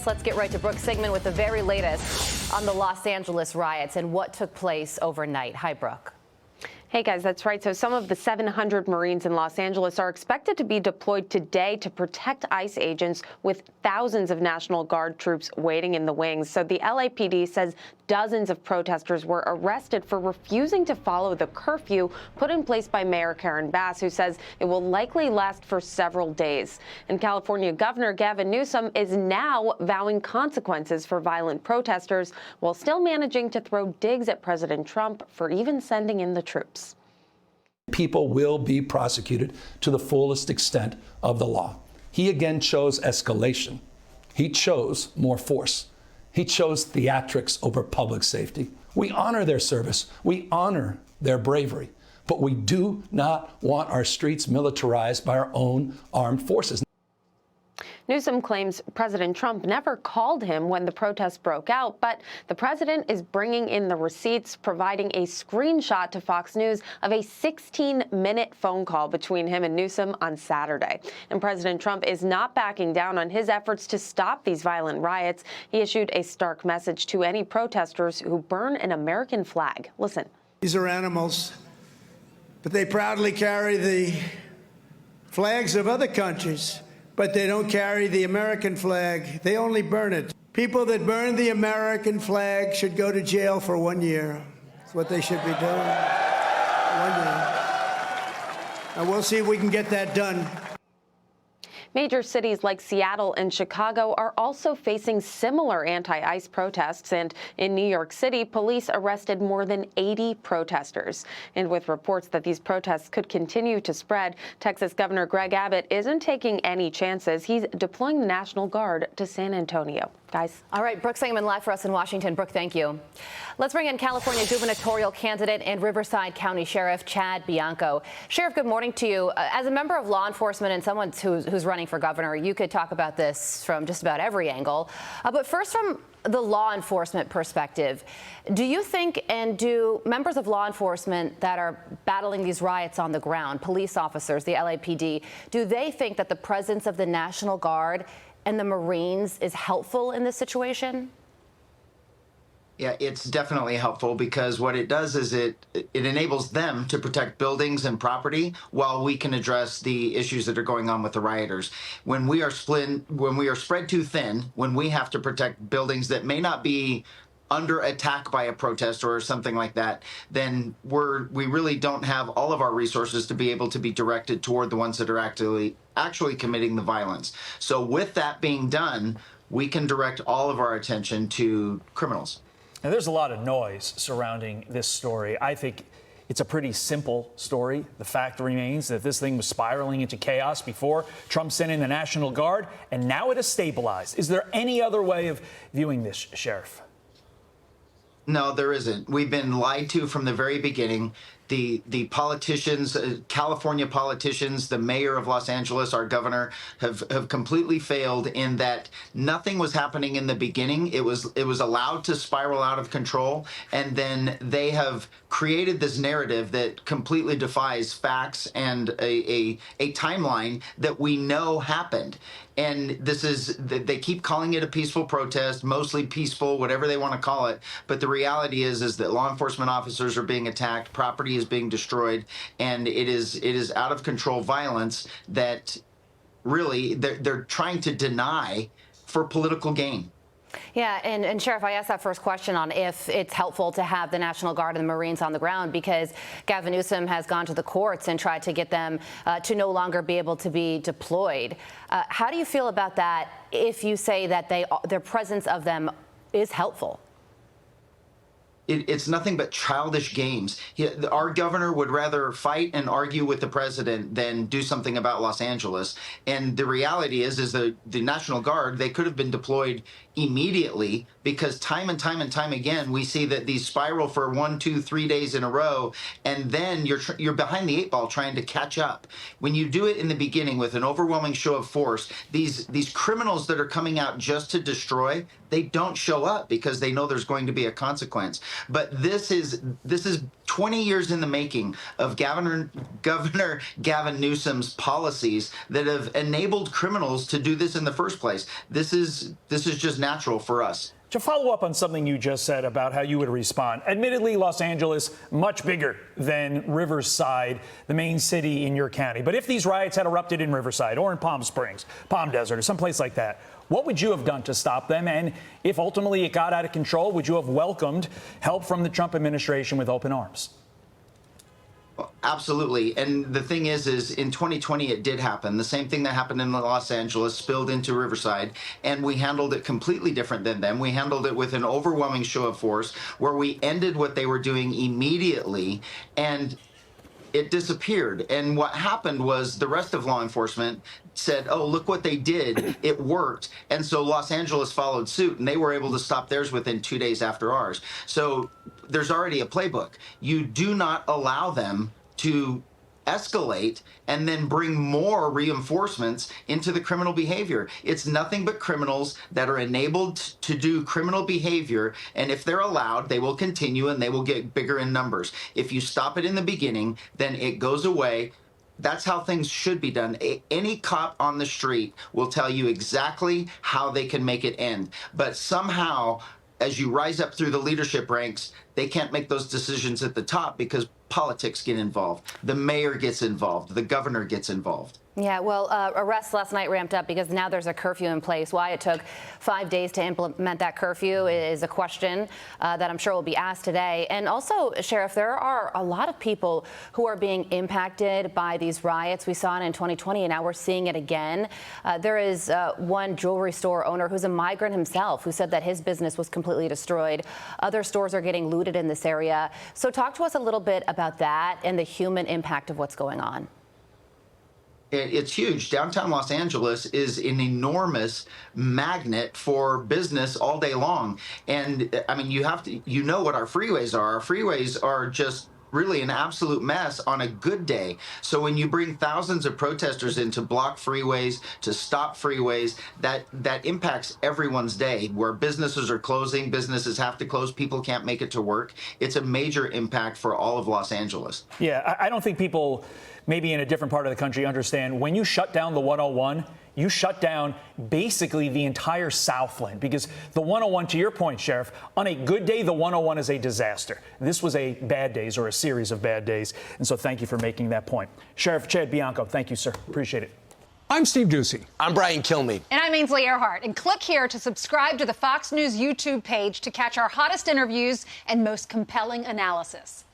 this, let's get right to Brooke Singman with the very latest on the Los Angeles riots and what took place overnight. Hi, Brooke. Hey guys, that's right. So some of the 700 Marines in Los Angeles are expected to be deployed today to protect ICE agents, with thousands of National Guard troops waiting in the wings. So the LAPD says dozens of protesters were arrested for refusing to follow the curfew put in place by Mayor Karen Bass, who says it will likely last for several days. And California Governor Gavin Newsom is now vowing consequences for violent protesters while still managing to throw digs at President Trump for even sending in the troops. People will be prosecuted to the fullest extent of the law. He again chose escalation. He chose more force. He chose theatrics over public safety. We honor their service. We honor their bravery. But we do not want our streets militarized by our own armed forces. Newsom claims President Trump never called him when the protests broke out, but the president is bringing in the receipts, providing a screenshot to Fox News of a 16-minute phone call between him and Newsom on Saturday. And President Trump is not backing down on his efforts to stop these violent riots. He issued a stark message to any protesters who burn an American flag. Listen. These are animals, but they proudly carry the flags of other countries. But they don't carry the American flag. They only burn it. People that burn the American flag should go to jail for 1 year. That's what they should be doing. 1 year. And we'll see if we can get that done. Major cities like Seattle and Chicago are also facing similar anti-ICE protests, and in New York City, police arrested more than 80 protesters. And with reports that these protests could continue to spread, Texas Governor Greg Abbott isn't taking any chances. He's deploying the National Guard to San Antonio. Guys. All right, Brooke Singman live for us in Washington. Brooke, thank you. Let's bring in California gubernatorial candidate and Riverside County Sheriff Chad Bianco. Sheriff, good morning to you. As a member of law enforcement and someone who's running for governor, you could talk about this from just about every angle. But first, from the law enforcement perspective, do you think, and do members of law enforcement that are battling these riots on the ground, police officers, the LAPD, do they think that the presence of the National Guard and the Marines is helpful in this situation? Yeah, it's definitely helpful, because what it does is it enables them to protect buildings and property while we can address the issues that are going on with the rioters. When we are spread too thin, when we have to protect buildings that may not be under attack by a protester or something like that, then we really don't have all of our resources to be able to be directed toward the ones that are actually committing the violence. So with that being done, we can direct all of our attention to criminals. Now, there's a lot of noise surrounding this story. I think it's a pretty simple story. The fact remains that this thing was spiraling into chaos before Trump sent in the National Guard, and now it has stabilized. Is there any other way of viewing this, Sheriff? No, there isn't. We've been lied to from the very beginning. The politicians, California politicians, the mayor of Los Angeles, our governor, have completely failed in that nothing was happening in the beginning. It was allowed to spiral out of control, and then they have created this narrative that completely defies facts and a timeline that we know happened. And they keep calling it a peaceful protest, mostly peaceful, whatever they want to call it. But the reality is that law enforcement officers are being attacked, property is being destroyed, and it is out of control violence that really they're trying to deny for political gain. Yeah, and Sheriff, I asked that first question on if it's helpful to have the National Guard and the Marines on the ground, because Gavin Newsom has gone to the courts and tried to get them to no longer be able to be deployed. How do you feel about that if you say that their presence of them is helpful? It's nothing but childish games. Our governor would rather fight and argue with the president than do something about Los Angeles. And the reality is the National Guard, they could have been deployed immediately, because time and time again, we see that these spiral for 1, 2, 3 days in a row, and then you're behind the 8 ball trying to catch up. When you do it in the beginning with an overwhelming show of force, these criminals that are coming out just to destroy, they don't show up because they know there's going to be a consequence. But this is 20 years in the making of Governor Gavin Newsom's policies that have enabled criminals to do this in the first place. This is just natural for us. To follow up on something you just said about how you would respond, admittedly, Los Angeles, much bigger than Riverside, the main city in your county. But if these riots had erupted in Riverside or in Palm Springs, Palm Desert, or someplace like that, what would you have done to stop them? And if ultimately it got out of control, would you have welcomed help from the Trump administration with open arms? Absolutely. And the thing is in 2020, it did happen. The same thing that happened in Los Angeles spilled into Riverside, and we handled it completely different than them. We handled it with an overwhelming show of force where we ended what they were doing immediately, and it disappeared. And what happened was the rest of law enforcement said, oh, look what they did. It worked. And so Los Angeles followed suit, and they were able to stop theirs within 2 days after ours. So there's already a playbook. You do not allow them to escalate and then bring more reinforcements into the criminal behavior. It's nothing but criminals that are enabled to do criminal behavior, and if they're allowed, they will continue and they will get bigger in numbers. If you stop it in the beginning, then it goes away. That's how things should be done. Any cop on the street will tell you exactly how they can make it end. But somehow, as you rise up through the leadership ranks, they can't make those decisions at the top because politics get involved. The mayor gets involved. The governor gets involved. Yeah, well, arrests last night ramped up because now there's a curfew in place. Why it took 5 days to implement that curfew is a question that I'm sure will be asked today. And also, Sheriff, there are a lot of people who are being impacted by these riots. We saw it in 2020, and now we're seeing it again. There is one jewelry store owner who's a migrant himself who said that his business was completely destroyed. Other stores are getting looted in this area. So talk to us a little bit about that and the human impact of what's going on. It's huge. Downtown Los Angeles is an enormous magnet for business all day long. And I mean, you know what our freeways are. Our freeways are just really an absolute mess on a good day. So when you bring thousands of protesters in to block freeways, to stop freeways, that impacts everyone's day. Where businesses are closing, businesses have to close, people can't make it to work. It's a major impact for all of Los Angeles. Yeah, I don't think people maybe in a different part of the country understand when you shut down the 101, you shut down basically the entire Southland, because the 101, to your point, Sheriff, on a good day, the 101 is a disaster. This was a bad days or a series of bad days. And so thank you for making that point. Sheriff Chad Bianco, thank you, sir. Appreciate it. I'm Steve Ducey. I'm Brian Kilmeade. And I'm Ainsley Earhart. And click here to subscribe to the Fox News YouTube page to catch our hottest interviews and most compelling analysis.